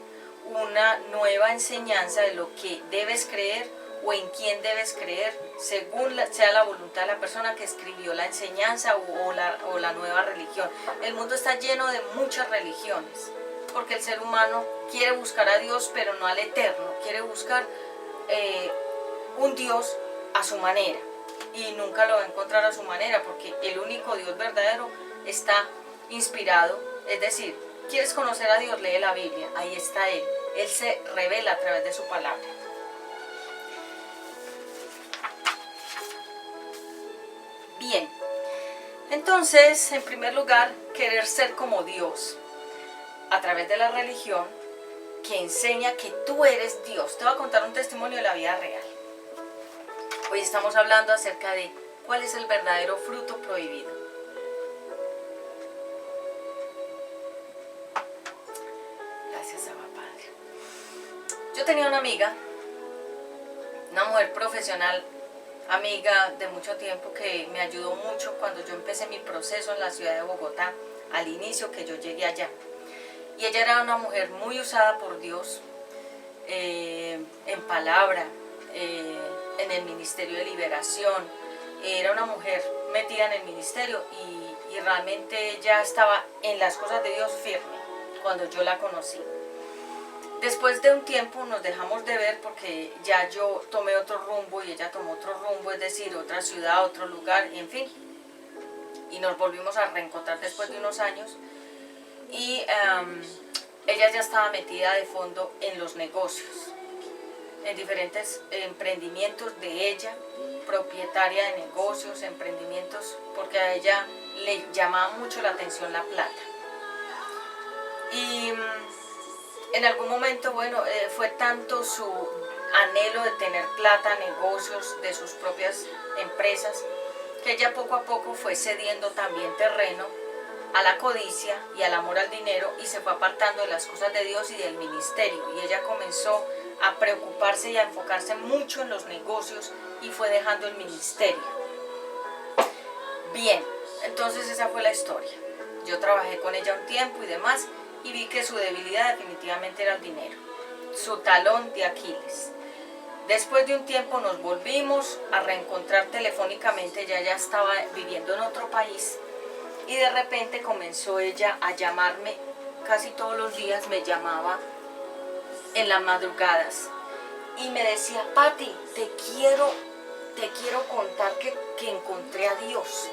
una nueva enseñanza de lo que debes creer o en quién debes creer, según sea la voluntad de la persona que escribió la enseñanza o la nueva religión. El mundo está lleno de muchas religiones, porque el ser humano quiere buscar a Dios, pero no al eterno, quiere buscar un Dios a su manera, y nunca lo va a encontrar a su manera, porque el único Dios verdadero está inspirado. Es decir, ¿quieres conocer a Dios? Lee la Biblia, ahí está Él. Él se revela a través de su palabra. Bien, entonces, en primer lugar, querer ser como Dios a través de la religión que enseña que tú eres Dios. Te voy a contar un testimonio de la vida real. Hoy estamos hablando acerca de cuál es el verdadero fruto prohibido. Gracias, Abba Padre. Yo tenía una amiga, una mujer profesional, amiga de mucho tiempo, que me ayudó mucho cuando yo empecé mi proceso en la ciudad de Bogotá, al inicio que yo llegué allá. Y ella era una mujer muy usada por Dios, en palabra, en el ministerio de liberación. Era una mujer metida en el ministerio y realmente ella estaba en las cosas de Dios firme cuando yo la conocí. Después de un tiempo nos dejamos de ver porque ya yo tomé otro rumbo y ella tomó otro rumbo, es decir, otra ciudad, otro lugar, en fin. Y nos volvimos a reencontrar después de unos años. Y ella ya estaba metida de fondo en los negocios, en diferentes emprendimientos de ella, propietaria de negocios, emprendimientos, porque a ella le llamaba mucho la atención la plata. Y en algún momento, bueno, fue tanto su anhelo de tener plata, negocios de sus propias empresas, que ella poco a poco fue cediendo también terreno a la codicia y al amor al dinero y se fue apartando de las cosas de Dios y del ministerio. Y ella comenzó a preocuparse y a enfocarse mucho en los negocios y fue dejando el ministerio. Bien, entonces esa fue la historia. Yo trabajé con ella un tiempo y demás y vi que su debilidad definitivamente era el dinero, su talón de Aquiles. Después de un tiempo nos volvimos a reencontrar telefónicamente, ella ya estaba viviendo en otro país. Y de repente comenzó ella a llamarme casi todos los días, me llamaba en las madrugadas y me decía: Pati, te quiero contar que encontré a Dios.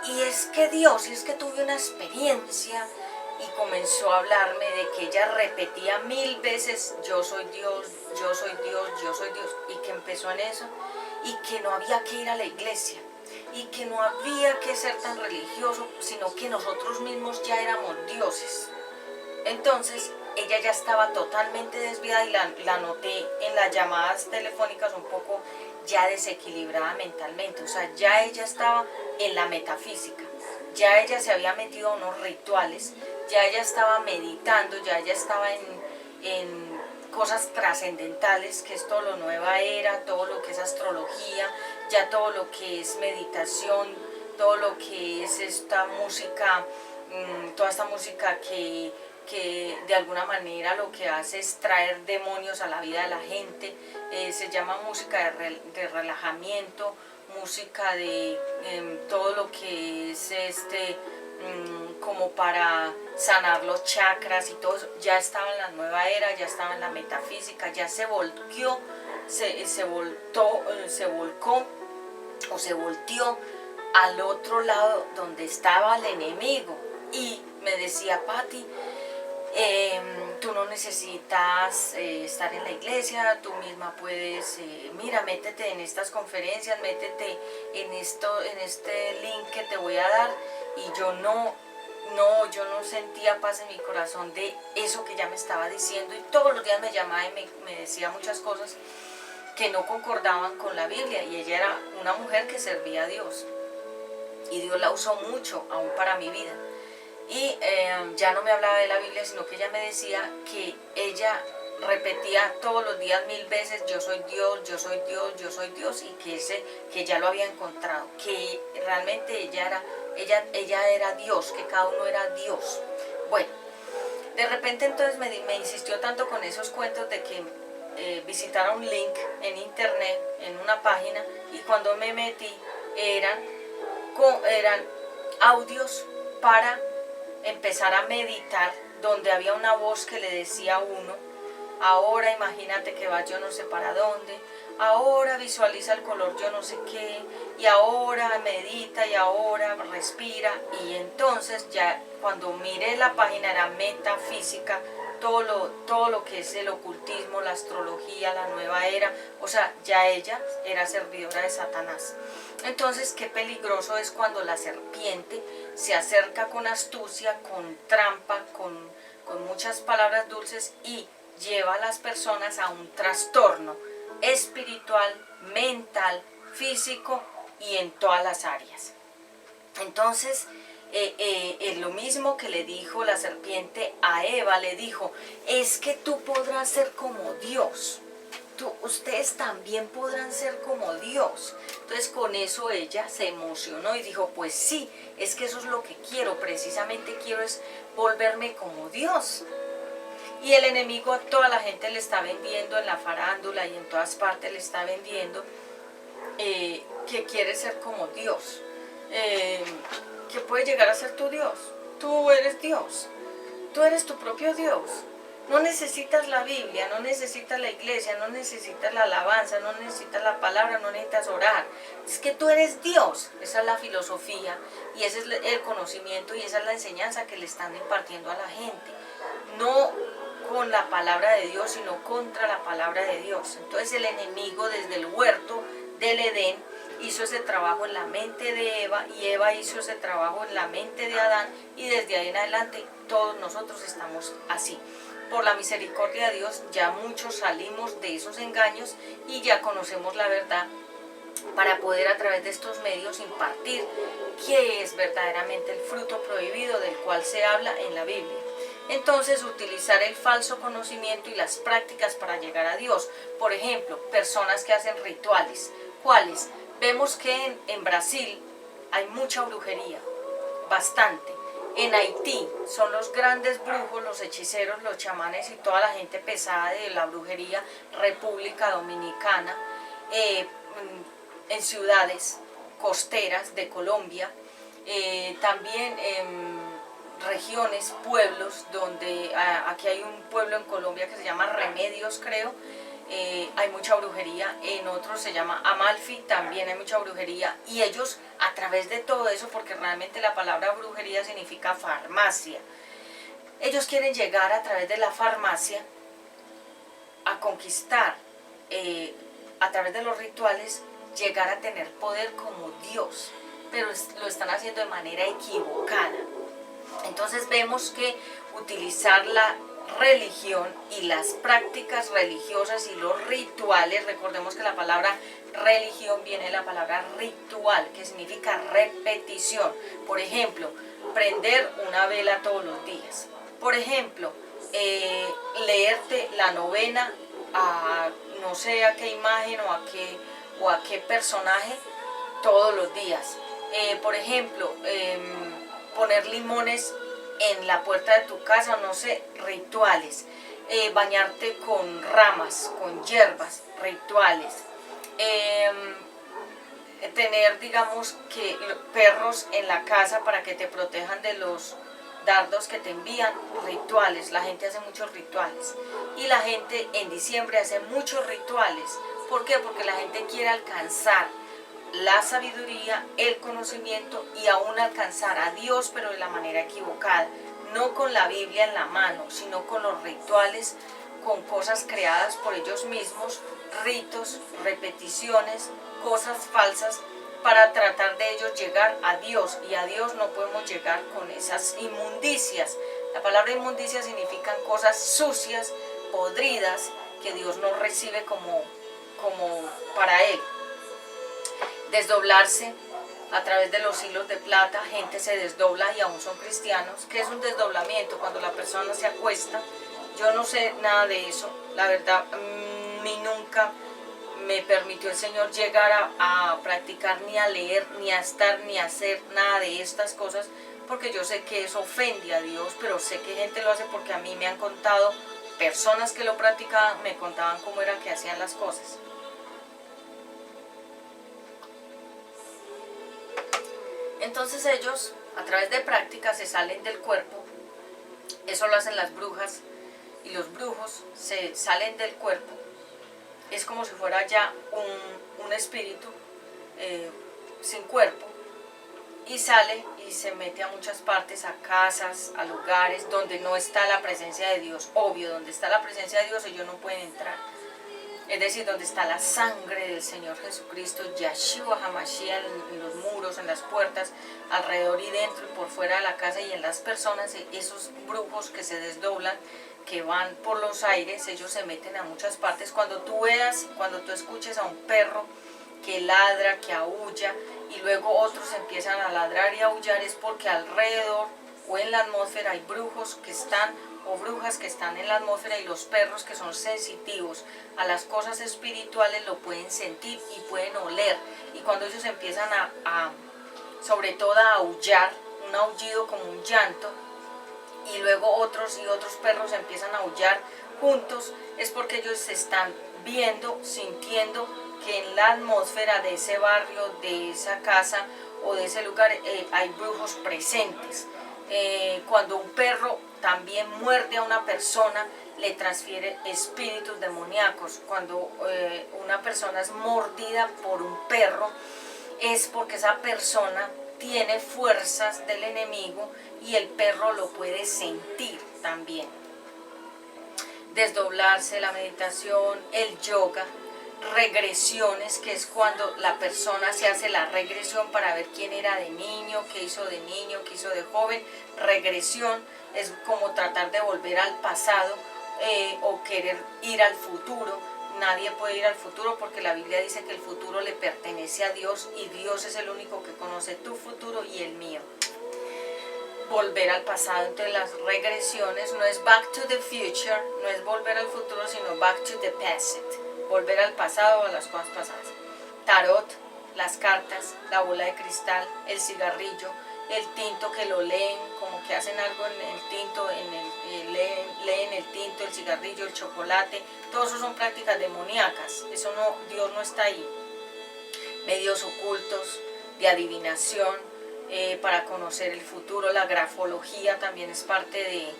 Y es que Dios, y es que tuve una experiencia, y comenzó a hablarme de que ella repetía 1000 veces: yo soy Dios, yo soy Dios, yo soy Dios, y que empezó en eso, y que no había que ir a la iglesia, y que no había que ser tan religioso, sino que nosotros mismos ya éramos dioses. Entonces ella ya estaba totalmente desviada y la noté en las llamadas telefónicas un poco ya desequilibrada mentalmente. O sea, ya ella estaba en la metafísica, ya ella se había metido a unos rituales, ya ella estaba meditando, ya ella estaba en cosas trascendentales, que es todo lo nueva era, todo lo que es astrología, ya todo lo que es meditación, todo lo que es esta música, toda esta música que de alguna manera lo que hace es traer demonios a la vida de la gente. Se llama música de relajamiento, música de todo lo que es como para sanar los chakras y todo eso. Ya estaba en la nueva era, ya estaba en la metafísica, ya se volteó al otro lado donde estaba el enemigo. Y me decía: Pati, tú no necesitas estar en la iglesia, tú misma puedes, mira, métete en estas conferencias, métete en este link que te voy a dar. Y yo no sentía paz en mi corazón de eso que ella me estaba diciendo, y todos los días me llamaba y me decía muchas cosas que no concordaban con la Biblia. Y ella era una mujer que servía a Dios y Dios la usó mucho aún para mi vida. Y ya no me hablaba de la Biblia, sino que ella me decía que ella repetía todos los días 1000 veces: yo soy Dios, yo soy Dios, yo soy Dios, y que ya lo había encontrado, que realmente ella era Dios, que cada uno era Dios. Bueno, de repente entonces me insistió tanto con esos cuentos de que visitara un link en internet, en una página, y cuando me metí eran audios para empezar a meditar, donde había una voz que le decía a uno: ahora imagínate que vas yo no sé para dónde, ahora visualiza el color yo no sé qué, y ahora medita, y ahora respira. Y entonces ya cuando miré la página era metafísica todo lo que es el ocultismo, la astrología, la nueva era, o sea, ya ella era servidora de Satanás. Entonces, qué peligroso es cuando la serpiente se acerca con astucia, con trampa, con muchas palabras dulces y lleva a las personas a un trastorno espiritual, mental, físico y en todas las áreas. Entonces, es lo mismo que le dijo la serpiente a Eva, le dijo, es que tú podrás ser como Dios, ustedes también podrán ser como Dios. Entonces con eso ella se emocionó y dijo, pues sí, es que eso es lo que quiero, precisamente quiero es volverme como Dios. Y el enemigo a toda la gente le está vendiendo en la farándula y en todas partes le está vendiendo que quiere ser como Dios. Que puede llegar a ser tu Dios. Tú eres Dios. Tú eres tu propio Dios. No necesitas la Biblia, no necesitas la iglesia, no necesitas la alabanza, no necesitas la palabra, no necesitas orar. Es que tú eres Dios. Esa es la filosofía y ese es el conocimiento y esa es la enseñanza que le están impartiendo a la gente. No con la palabra de Dios, sino contra la palabra de Dios. Entonces el enemigo desde el huerto del Edén hizo ese trabajo en la mente de Eva y Eva hizo ese trabajo en la mente de Adán y desde ahí en adelante todos nosotros estamos así. Por la misericordia de Dios ya muchos salimos de esos engaños y ya conocemos la verdad para poder a través de estos medios impartir qué es verdaderamente el fruto prohibido del cual se habla en la Biblia. Entonces, utilizar el falso conocimiento y las prácticas para llegar a Dios. Por ejemplo, personas que hacen rituales. ¿Cuáles? Vemos que en Brasil hay mucha brujería, bastante. En Haití son los grandes brujos, los hechiceros, los chamanes y toda la gente pesada de la brujería. República Dominicana, en ciudades costeras de Colombia, también en regiones, pueblos, donde aquí hay un pueblo en Colombia que se llama Remedios, creo, hay mucha brujería, en otros se llama Amalfi, también hay mucha brujería, y ellos a través de todo eso, porque realmente la palabra brujería significa farmacia, ellos quieren llegar a través de la farmacia a conquistar, a través de los rituales, llegar a tener poder como Dios, pero lo están haciendo de manera equivocada. Entonces vemos que utilizar la religión y las prácticas religiosas y los rituales, recordemos que la palabra religión viene de la palabra ritual, que significa repetición. Por ejemplo, prender una vela todos los días. Por ejemplo, leerte la novena a no sé a qué imagen o a qué personaje todos los días. Por ejemplo, poner limones en la puerta de tu casa, no sé, rituales. Bañarte con ramas, con hierbas, rituales. Tener, digamos, que perros en la casa para que te protejan de los dardos que te envían, rituales. La gente hace muchos rituales. Y la gente en diciembre hace muchos rituales. ¿Por qué? Porque la gente quiere alcanzar la sabiduría, el conocimiento y aún alcanzar a Dios, pero de la manera equivocada, no con la Biblia en la mano, sino con los rituales, con cosas creadas por ellos mismos, ritos, repeticiones, cosas falsas, para tratar de ellos llegar a Dios, y a Dios no podemos llegar con esas inmundicias. La palabra inmundicia significan cosas sucias, podridas, que Dios no recibe como para Él. Desdoblarse a través de los hilos de plata, gente se desdobla y aún son cristianos. ¿Qué es un desdoblamiento? Cuando la persona se acuesta. Yo no sé nada de eso, la verdad, ni nunca me permitió el Señor llegar a practicar, ni a leer, ni a estar, ni a hacer nada de estas cosas, porque yo sé que eso ofende a Dios, pero sé que gente lo hace porque a mí me han contado, personas que lo practicaban, me contaban cómo era que hacían las cosas. Entonces ellos, a través de prácticas, se salen del cuerpo. Eso lo hacen las brujas y los brujos, se salen del cuerpo. Es como si fuera ya un espíritu sin cuerpo. y sale y se mete a muchas partes, a casas, a lugares donde no está la presencia de Dios. Obvio, donde está la presencia de Dios ellos no pueden entrar. Es decir, donde está la sangre del Señor Jesucristo, Yahshua HaMashiach, en los muros, en las puertas, alrededor y dentro y por fuera de la casa y en las personas, esos brujos que se desdoblan, que van por los aires, ellos se meten a muchas partes. Cuando tú escuches a un perro que ladra, que aúlla, y luego otros empiezan a ladrar y aullar, es porque alrededor o en la atmósfera hay brujos que están o brujas que están en la atmósfera, y los perros, que son sensitivos a las cosas espirituales, lo pueden sentir y pueden oler. Y cuando ellos empiezan sobre todo a aullar, un aullido como un llanto, y luego otros perros empiezan a aullar juntos, es porque ellos están viendo, sintiendo que en la atmósfera de ese barrio, de esa casa o de ese lugar hay brujos presentes. Cuando un perro también muerde a una persona, le transfiere espíritus demoníacos. Cuando una persona es mordida por un perro, es porque esa persona tiene fuerzas del enemigo y el perro lo puede sentir también. Desdoblarse, la meditación, el yoga, regresiones, que es cuando la persona se hace la regresión para ver quién era de niño, qué hizo de joven. Regresión es como tratar de volver al pasado o querer ir al futuro. Nadie puede ir al futuro porque la Biblia dice que el futuro le pertenece a Dios y Dios es el único que conoce tu futuro y el mío. Volver al pasado, entonces las regresiones no es back to the future, no es volver al futuro, sino back to the past, volver al pasado o a las cosas pasadas. Tarot, las cartas, la bola de cristal, el cigarrillo, el tinto, que lo leen, como que hacen algo en el tinto, leen el tinto, el cigarrillo, el chocolate, todo eso son prácticas demoníacas. Eso no, Dios no está ahí. Medios ocultos de adivinación, para conocer el futuro. La grafología también es parte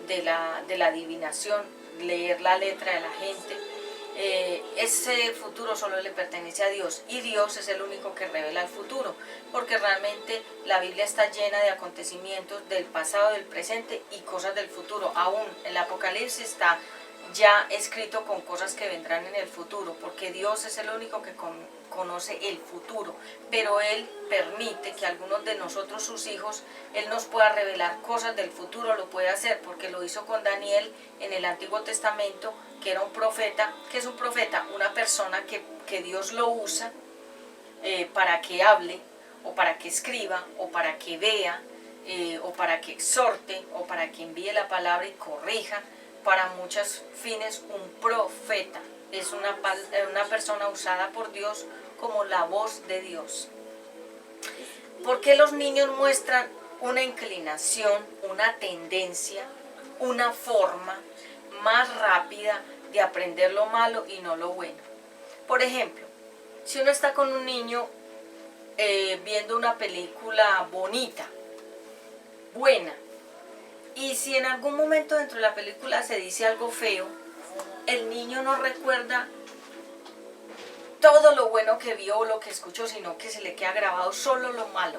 de la adivinación, leer la letra de la gente. Ese futuro solo le pertenece a Dios y Dios es el único que revela el futuro, porque realmente la Biblia está llena de acontecimientos del pasado, del presente y cosas del futuro. Aún el Apocalipsis está ya escrito con cosas que vendrán en el futuro, porque Dios es el único que conoce el futuro, pero Él permite que algunos de nosotros, sus hijos, Él nos pueda revelar cosas del futuro. Lo puede hacer porque lo hizo con Daniel en el Antiguo Testamento, que era un profeta. ¿Qué es un profeta? Una persona que Dios lo usa para que hable, o para que escriba, o para que vea, o para que exhorte, o para que envíe la palabra y corrija. Para muchos fines, un profeta es una persona usada por Dios como la voz de Dios. ¿Por qué los niños muestran una inclinación, una tendencia, una forma más rápida de aprender lo malo y no lo bueno? Por ejemplo, si uno está con un niño viendo una película bonita, buena, y si en algún momento dentro de la película se dice algo feo, el niño no recuerda todo lo bueno que vio o lo que escuchó, sino que se le queda grabado solo lo malo.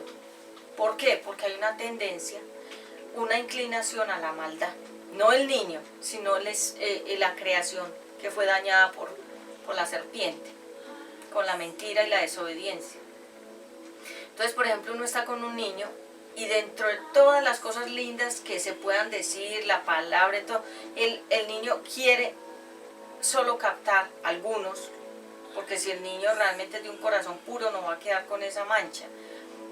¿Por qué? Porque hay una tendencia, una inclinación a la maldad. No el niño, sino la creación que fue dañada por la serpiente, con la mentira y la desobediencia. Entonces, por ejemplo, uno está con un niño y dentro de todas las cosas lindas que se puedan decir, la palabra y todo, el niño quiere solo captar algunos, porque si el niño realmente es de un corazón puro no va a quedar con esa mancha.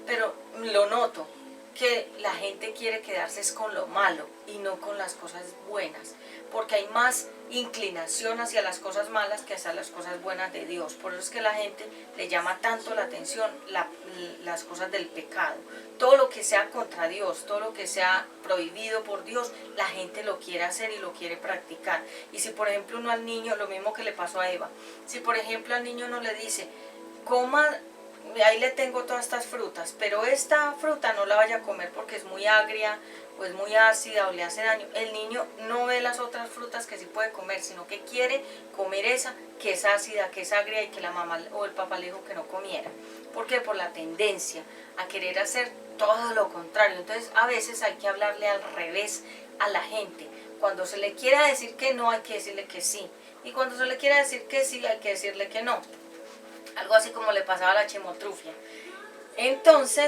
Pero lo noto, que la gente quiere quedarse es con lo malo y no con las cosas buenas, porque hay más inclinación hacia las cosas malas que hacia las cosas buenas de Dios. Por eso es que la gente le llama tanto la atención las cosas del pecado. Todo lo que sea contra Dios, todo lo que sea prohibido por Dios, la gente lo quiere hacer y lo quiere practicar. Y si por ejemplo uno al niño, lo mismo que le pasó a Eva, si por ejemplo al niño no le dice, coma, ahí le tengo todas estas frutas, pero esta fruta no la vaya a comer porque es muy agria, o es muy ácida o le hace daño, el niño no ve las otras frutas que sí puede comer, sino que quiere comer esa que es ácida, que es agria y que la mamá o el papá le dijo que no comiera. ¿Por qué? Por la tendencia a querer hacer todo lo contrario. Entonces a veces hay que hablarle al revés a la gente. Cuando se le quiera decir que no, hay que decirle que sí. Y cuando se le quiera decir que sí, hay que decirle que no. Algo así como le pasaba a la chimotrufia. Entonces,